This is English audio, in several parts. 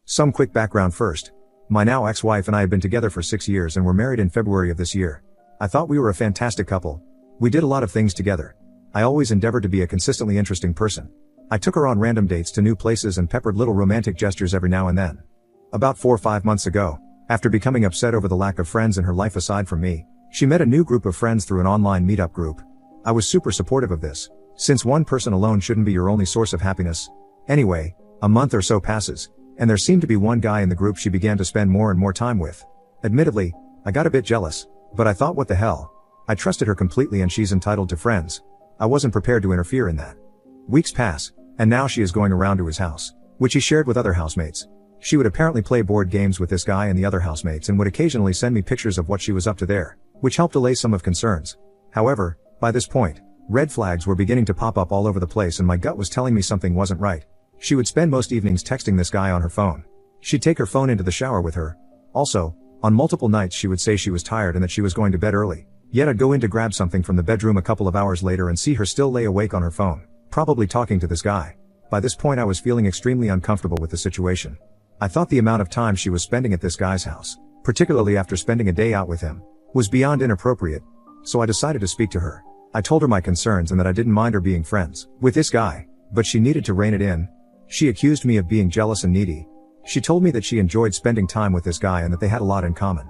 Some quick background first. My now ex-wife and I have been together for 6 years and were married in February of this year. I thought we were a fantastic couple. We did a lot of things together. I always endeavored to be a consistently interesting person. I took her on random dates to new places and peppered little romantic gestures every now and then. About 4 or 5 months ago, after becoming upset over the lack of friends in her life aside from me, she met a new group of friends through an online meetup group. I was super supportive of this, since one person alone shouldn't be your only source of happiness. Anyway, a month or so passes, and there seemed to be one guy in the group she began to spend more and more time with. Admittedly, I got a bit jealous, but I thought, what the hell? I trusted her completely and she's entitled to friends. I wasn't prepared to interfere in that. Weeks pass, and now she is going around to his house, which he shared with other housemates. She would apparently play board games with this guy and the other housemates and would occasionally send me pictures of what she was up to there, which helped allay some of concerns. However, by this point, red flags were beginning to pop up all over the place and my gut was telling me something wasn't right. She would spend most evenings texting this guy on her phone. She'd take her phone into the shower with her. Also, on multiple nights she would say she was tired and that she was going to bed early. Yet I'd go in to grab something from the bedroom a couple of hours later and see her still lay awake on her phone, probably talking to this guy. By this point I was feeling extremely uncomfortable with the situation. I thought the amount of time she was spending at this guy's house, particularly after spending a day out with him, was beyond inappropriate. So I decided to speak to her. I told her my concerns and that I didn't mind her being friends with this guy, but she needed to rein it in. She accused me of being jealous and needy. She told me that she enjoyed spending time with this guy and that they had a lot in common.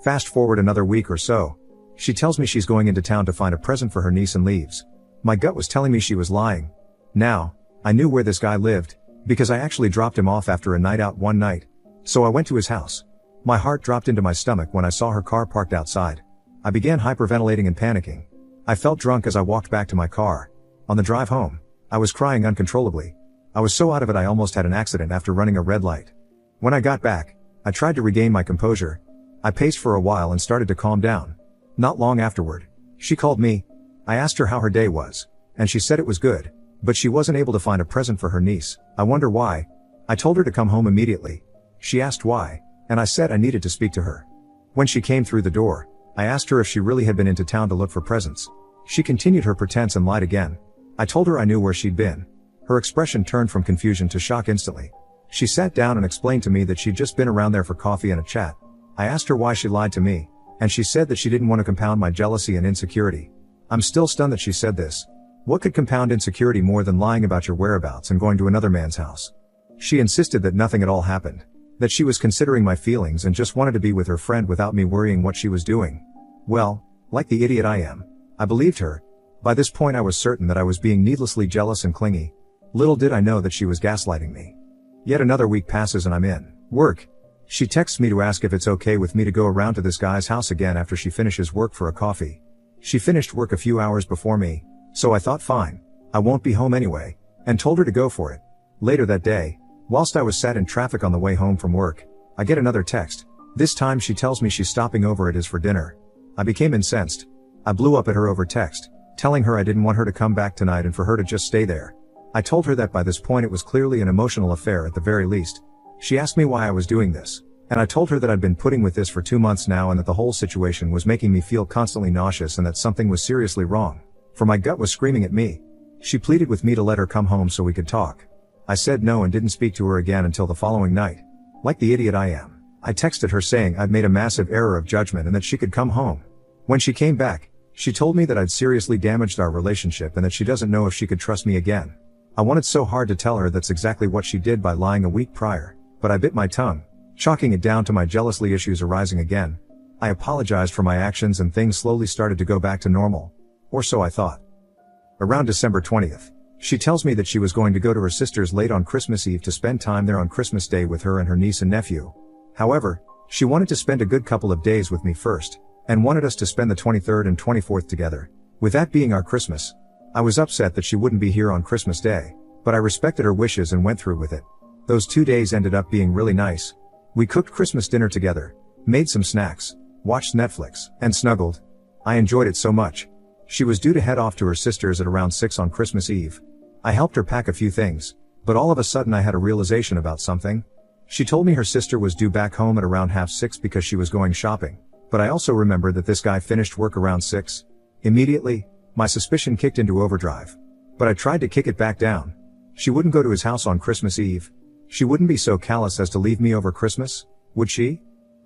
Fast forward another week or so. She tells me she's going into town to find a present for her niece and leaves. My gut was telling me she was lying. Now, I knew where this guy lived, because I actually dropped him off after a night out one night. So I went to his house. My heart dropped into my stomach when I saw her car parked outside. I began hyperventilating and panicking. I felt drunk as I walked back to my car. On the drive home, I was crying uncontrollably. I was so out of it I almost had an accident after running a red light. When I got back, I tried to regain my composure. I paced for a while and started to calm down. Not long afterward, she called me. I asked her how her day was, and she said it was good, but she wasn't able to find a present for her niece. I wonder why. I told her to come home immediately. She asked why, and I said I needed to speak to her. When she came through the door, I asked her if she really had been into town to look for presents. She continued her pretense and lied again. I told her I knew where she'd been. Her expression turned from confusion to shock instantly. She sat down and explained to me that she'd just been around there for coffee and a chat. I asked her why she lied to me, and she said that she didn't want to compound my jealousy and insecurity. I'm still stunned that she said this. What could compound insecurity more than lying about your whereabouts and going to another man's house? She insisted that nothing at all happened, that she was considering my feelings and just wanted to be with her friend without me worrying what she was doing. Well, like the idiot I am, I believed her. By this point I was certain that I was being needlessly jealous and clingy. Little did I know that she was gaslighting me. Yet another week passes and I'm in work. She texts me to ask if it's okay with me to go around to this guy's house again after she finishes work for a coffee. She finished work a few hours before me, so I thought fine, I won't be home anyway, and told her to go for it. Later that day, whilst I was sat in traffic on the way home from work, I get another text. This time she tells me she's stopping over at his for dinner. I became incensed. I blew up at her over text, telling her I didn't want her to come back tonight and for her to just stay there. I told her that by this point it was clearly an emotional affair at the very least. She asked me why I was doing this, and I told her that I'd been putting with this for 2 months now and that the whole situation was making me feel constantly nauseous and that something was seriously wrong, for my gut was screaming at me. She pleaded with me to let her come home so we could talk. I said no and didn't speak to her again until the following night. Like the idiot I am, I texted her saying I'd made a massive error of judgment and that she could come home. When she came back, she told me that I'd seriously damaged our relationship and that she doesn't know if she could trust me again. I wanted so hard to tell her that's exactly what she did by lying a week prior, but I bit my tongue, chalking it down to my jealousy issues arising again. I apologized for my actions and things slowly started to go back to normal. Or so I thought. Around December 20th, she tells me that she was going to go to her sister's late on Christmas Eve to spend time there on Christmas Day with her and her niece and nephew. However, she wanted to spend a good couple of days with me first, and wanted us to spend the 23rd and 24th together, with that being our Christmas. I was upset that she wouldn't be here on Christmas Day, but I respected her wishes and went through with it. Those 2 days ended up being really nice. We cooked Christmas dinner together, made some snacks, watched Netflix, and snuggled. I enjoyed it so much. She was due to head off to her sister's at around 6 on Christmas Eve. I helped her pack a few things, but all of a sudden I had a realization about something. She told me her sister was due back home at around 6:30 because she was going shopping, but I also remembered that this guy finished work around 6. Immediately, my suspicion kicked into overdrive. But I tried to kick it back down. She wouldn't go to his house on Christmas Eve. She wouldn't be so callous as to leave me over Christmas, would she?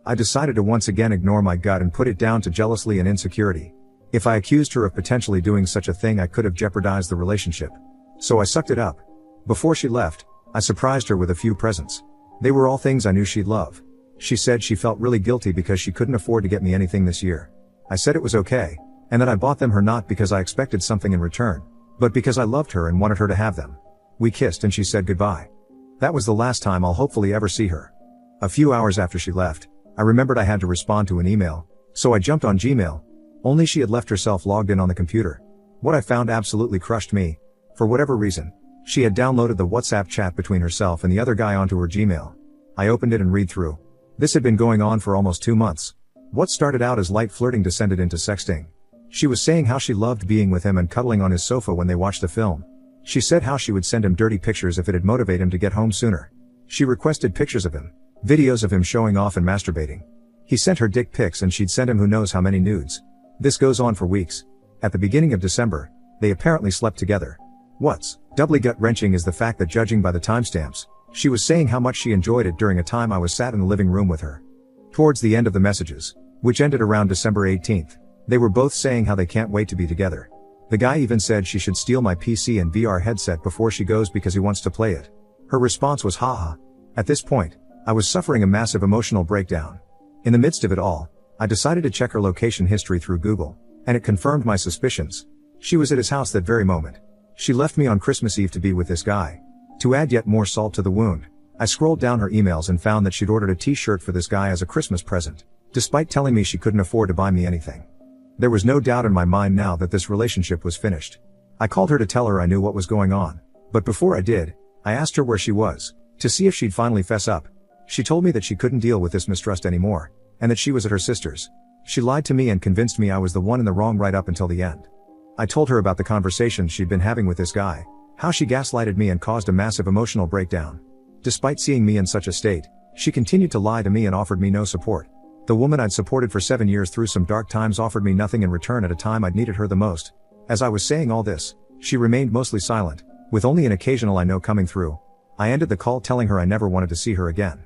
I decided to once again ignore my gut and put it down to jealousy and insecurity. If I accused her of potentially doing such a thing, I could have jeopardized the relationship. So I sucked it up. Before she left, I surprised her with a few presents. They were all things I knew she'd love. She said she felt really guilty because she couldn't afford to get me anything this year. I said it was okay, and that I bought them her not because I expected something in return, but because I loved her and wanted her to have them. We kissed and she said goodbye. That was the last time I'll hopefully ever see her. A few hours after she left, I remembered I had to respond to an email, so I jumped on Gmail. Only she had left herself logged in on the computer. What I found absolutely crushed me. For whatever reason, she had downloaded the WhatsApp chat between herself and the other guy onto her Gmail. I opened it and read through. This had been going on for almost 2 months. What started out as light flirting descended into sexting. She was saying how she loved being with him and cuddling on his sofa when they watched a film. She said how she would send him dirty pictures if it'd motivate him to get home sooner. She requested pictures of him, videos of him showing off and masturbating. He sent her dick pics and she'd send him who knows how many nudes. This goes on for weeks. At the beginning of December, they apparently slept together. What's doubly gut-wrenching is the fact that, judging by the timestamps, she was saying how much she enjoyed it during a time I was sat in the living room with her. Towards the end of the messages, which ended around December 18th, they were both saying how they can't wait to be together. The guy even said she should steal my PC and VR headset before she goes because he wants to play it. Her response was haha. At this point, I was suffering a massive emotional breakdown. In the midst of it all, I decided to check her location history through Google, and it confirmed my suspicions. She was at his house that very moment. She left me on Christmas Eve to be with this guy. To add yet more salt to the wound, I scrolled down her emails and found that she'd ordered a t-shirt for this guy as a Christmas present, despite telling me she couldn't afford to buy me anything. There was no doubt in my mind now that this relationship was finished. I called her to tell her I knew what was going on, but before I did, I asked her where she was, to see if she'd finally fess up. She told me that she couldn't deal with this mistrust anymore, and that she was at her sister's. She lied to me and convinced me I was the one in the wrong right up until the end. I told her about the conversations she'd been having with this guy, how she gaslighted me and caused a massive emotional breakdown. Despite seeing me in such a state, she continued to lie to me and offered me no support. The woman I'd supported for 7 years through some dark times offered me nothing in return at a time I'd needed her the most. As I was saying all this, she remained mostly silent, with only an occasional I know coming through. I ended the call telling her I never wanted to see her again.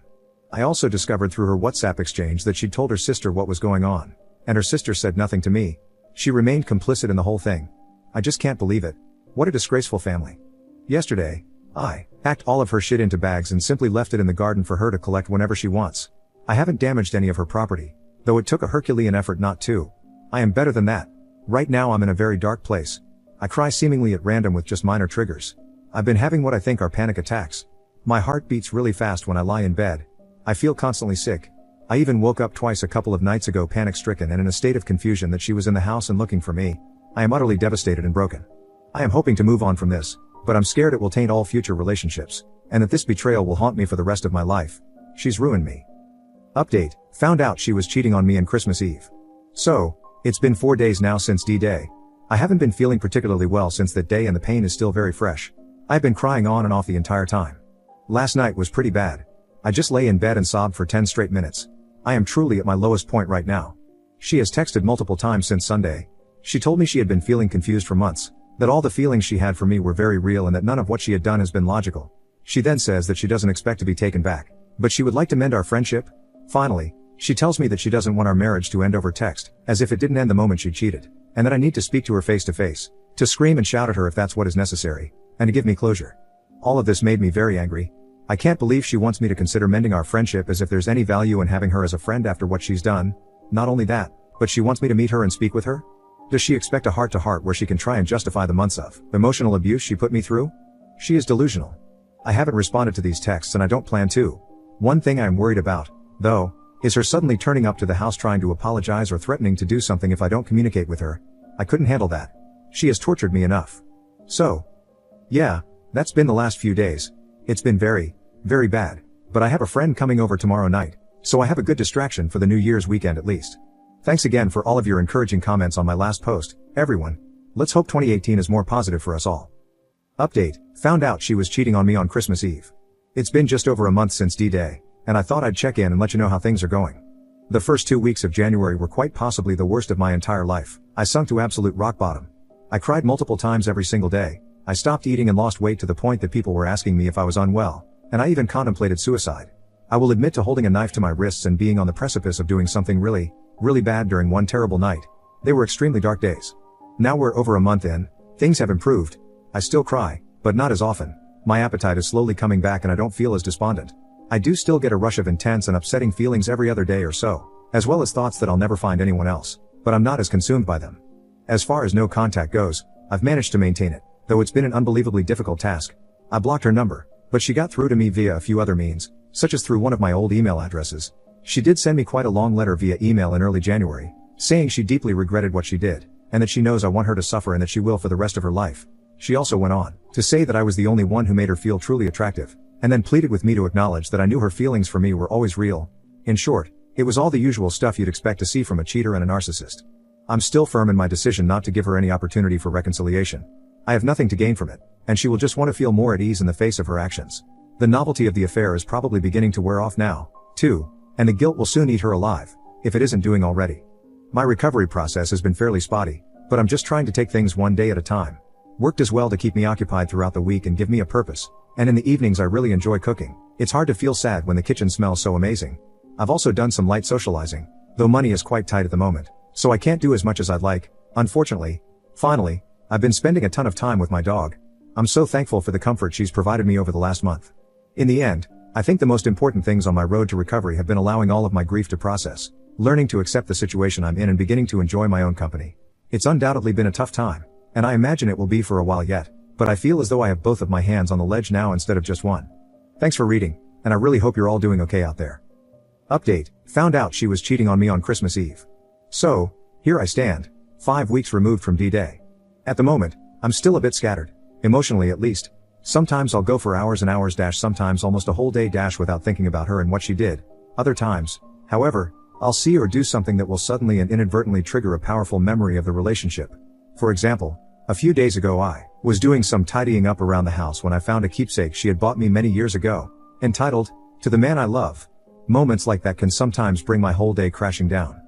I also discovered through her WhatsApp exchange that she'd told her sister what was going on, and her sister said nothing to me. She remained complicit in the whole thing. I just can't believe it. What a disgraceful family. Yesterday, I packed all of her shit into bags and simply left it in the garden for her to collect whenever she wants. I haven't damaged any of her property, though it took a Herculean effort not to. I am better than that. Right now I'm in a very dark place. I cry seemingly at random with just minor triggers. I've been having what I think are panic attacks. My heart beats really fast when I lie in bed. I feel constantly sick. I even woke up twice a couple of nights ago panic-stricken and in a state of confusion that she was in the house and looking for me. I am utterly devastated and broken. I am hoping to move on from this, but I'm scared it will taint all future relationships, and that this betrayal will haunt me for the rest of my life. She's ruined me. Update: found out she was cheating on me on Christmas Eve. So, it's been 4 days now since D-Day. I haven't been feeling particularly well since that day and the pain is still very fresh. I've been crying on and off the entire time. Last night was pretty bad. I just lay in bed and sobbed for 10 straight minutes. I am truly at my lowest point right now. She has texted multiple times since Sunday. She told me she had been feeling confused for months, that all the feelings she had for me were very real and that none of what she had done has been logical. She then says that she doesn't expect to be taken back, but she would like to mend our friendship. Finally, she tells me that she doesn't want our marriage to end over text, as if it didn't end the moment she cheated, and that I need to speak to her face to face, to scream and shout at her if that's what is necessary, and to give me closure. All of this made me very angry. I can't believe she wants me to consider mending our friendship, as if there's any value in having her as a friend after what she's done. Not only that, but she wants me to meet her and speak with her? Does she expect a heart-to-heart where she can try and justify the months of emotional abuse she put me through? She is delusional. I haven't responded to these texts and I don't plan to. One thing I am worried about, though, is her suddenly turning up to the house trying to apologize or threatening to do something if I don't communicate with her. I couldn't handle that. She has tortured me enough. So, yeah, that's been the last few days. It's been very, very bad. But I have a friend coming over tomorrow night, so I have a good distraction for the New Year's weekend at least. Thanks again for all of your encouraging comments on my last post, everyone. Let's hope 2018 is more positive for us all. Update: found out she was cheating on me on Christmas Eve. It's been just over a month since D-Day, and I thought I'd check in and let you know how things are going. The first 2 weeks of January were quite possibly the worst of my entire life. I sunk to absolute rock bottom. I cried multiple times every single day. I stopped eating and lost weight to the point that people were asking me if I was unwell. and I even contemplated suicide. I will admit to holding a knife to my wrists and being on the precipice of doing something really, really bad during one terrible night. They were extremely dark days. Now we're over a month in, things have improved. I still cry, but not as often. My appetite is slowly coming back and I don't feel as despondent. I do still get a rush of intense and upsetting feelings every other day or so, as well as thoughts that I'll never find anyone else, but I'm not as consumed by them. As far as no contact goes, I've managed to maintain it, though it's been an unbelievably difficult task. I blocked her number, but she got through to me via a few other means, such as through one of my old email addresses. She did send me quite a long letter via email in early January, saying she deeply regretted what she did, and that she knows I want her to suffer and that she will for the rest of her life. She also went on to say that I was the only one who made her feel truly attractive, and then pleaded with me to acknowledge that I knew her feelings for me were always real. In short, it was all the usual stuff you'd expect to see from a cheater and a narcissist. I'm still firm in my decision not to give her any opportunity for reconciliation. I have nothing to gain from it, and she will just want to feel more at ease in the face of her actions. The novelty of the affair is probably beginning to wear off now, too, and the guilt will soon eat her alive, if it isn't doing already. My recovery process has been fairly spotty, but I'm just trying to take things one day at a time. Work does well to keep me occupied throughout the week and give me a purpose, and in the evenings I really enjoy cooking. It's hard to feel sad when the kitchen smells so amazing. I've also done some light socializing, though money is quite tight at the moment, so I can't do as much as I'd like, unfortunately. Finally, I've been spending a ton of time with my dog. I'm so thankful for the comfort she's provided me over the last month. In the end, I think the most important things on my road to recovery have been allowing all of my grief to process, learning to accept the situation I'm in and beginning to enjoy my own company. It's undoubtedly been a tough time, and I imagine it will be for a while yet, but I feel as though I have both of my hands on the ledge now instead of just one. Thanks for reading, and I really hope you're all doing okay out there. Update: found out she was cheating on me on Christmas Eve. So, here I stand, 5 weeks removed from D-Day. At the moment, I'm still a bit scattered, emotionally at least. Sometimes I'll go for hours and hours sometimes almost a whole day without thinking about her and what she did. Other times, however, I'll see or do something that will suddenly and inadvertently trigger a powerful memory of the relationship. For example, a few days ago I was doing some tidying up around the house when I found a keepsake she had bought me many years ago, entitled, "To the Man I Love." Moments like that can sometimes bring my whole day crashing down.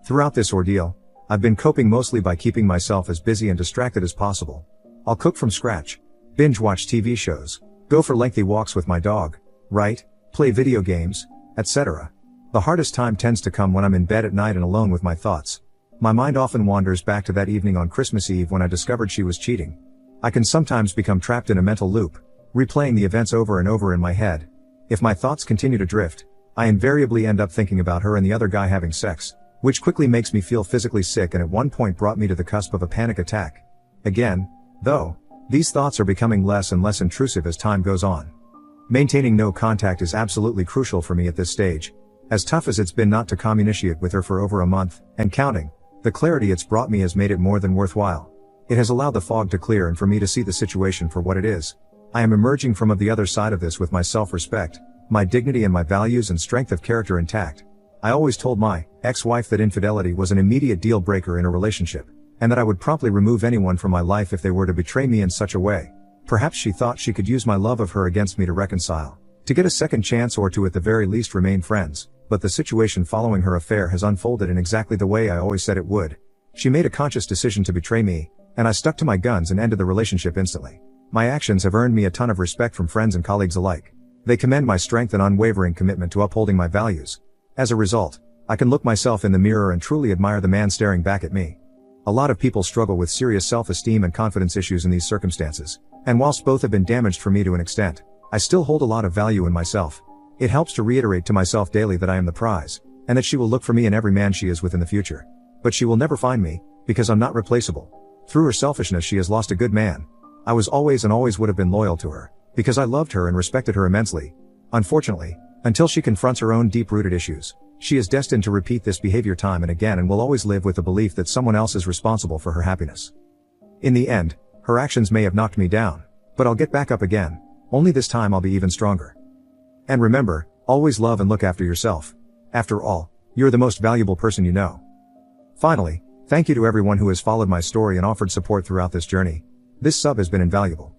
Throughout this ordeal, I've been coping mostly by keeping myself as busy and distracted as possible. I'll cook from scratch, binge watch TV shows, go for lengthy walks with my dog, write, play video games, etc. The hardest time tends to come when I'm in bed at night and alone with my thoughts. My mind often wanders back to that evening on Christmas Eve when I discovered she was cheating. I can sometimes become trapped in a mental loop, replaying the events over and over in my head. If my thoughts continue to drift, I invariably end up thinking about her and the other guy having sex, which quickly makes me feel physically sick and at one point brought me to the cusp of a panic attack. Again, though, these thoughts are becoming less and less intrusive as time goes on. Maintaining no contact is absolutely crucial for me at this stage. As tough as it's been not to communicate with her for over a month, and counting, the clarity it's brought me has made it more than worthwhile. It has allowed the fog to clear and for me to see the situation for what it is. I am emerging from the other side of this with my self-respect, my dignity and my values and strength of character intact. I always told my ex-wife that infidelity was an immediate deal breaker in a relationship, and that I would promptly remove anyone from my life if they were to betray me in such a way. Perhaps she thought she could use my love of her against me to reconcile, to get a second chance or to at the very least remain friends. But the situation following her affair has unfolded in exactly the way I always said it would. She made a conscious decision to betray me, and I stuck to my guns and ended the relationship instantly. My actions have earned me a ton of respect from friends and colleagues alike. They commend my strength and unwavering commitment to upholding my values. As a result, I can look myself in the mirror and truly admire the man staring back at me. A lot of people struggle with serious self-esteem and confidence issues in these circumstances, and whilst both have been damaged for me to an extent, I still hold a lot of value in myself. It helps to reiterate to myself daily that I am the prize, and that she will look for me in every man she is with in the future. But she will never find me, because I'm not replaceable. Through her selfishness she has lost a good man. I was always and always would have been loyal to her, because I loved her and respected her immensely. Unfortunately, until she confronts her own deep-rooted issues, she is destined to repeat this behavior time and again and will always live with the belief that someone else is responsible for her happiness. In the end, her actions may have knocked me down, but I'll get back up again, only this time I'll be even stronger. And remember, always love and look after yourself. After all, you're the most valuable person you know. Finally, thank you to everyone who has followed my story and offered support throughout this journey. This sub has been invaluable.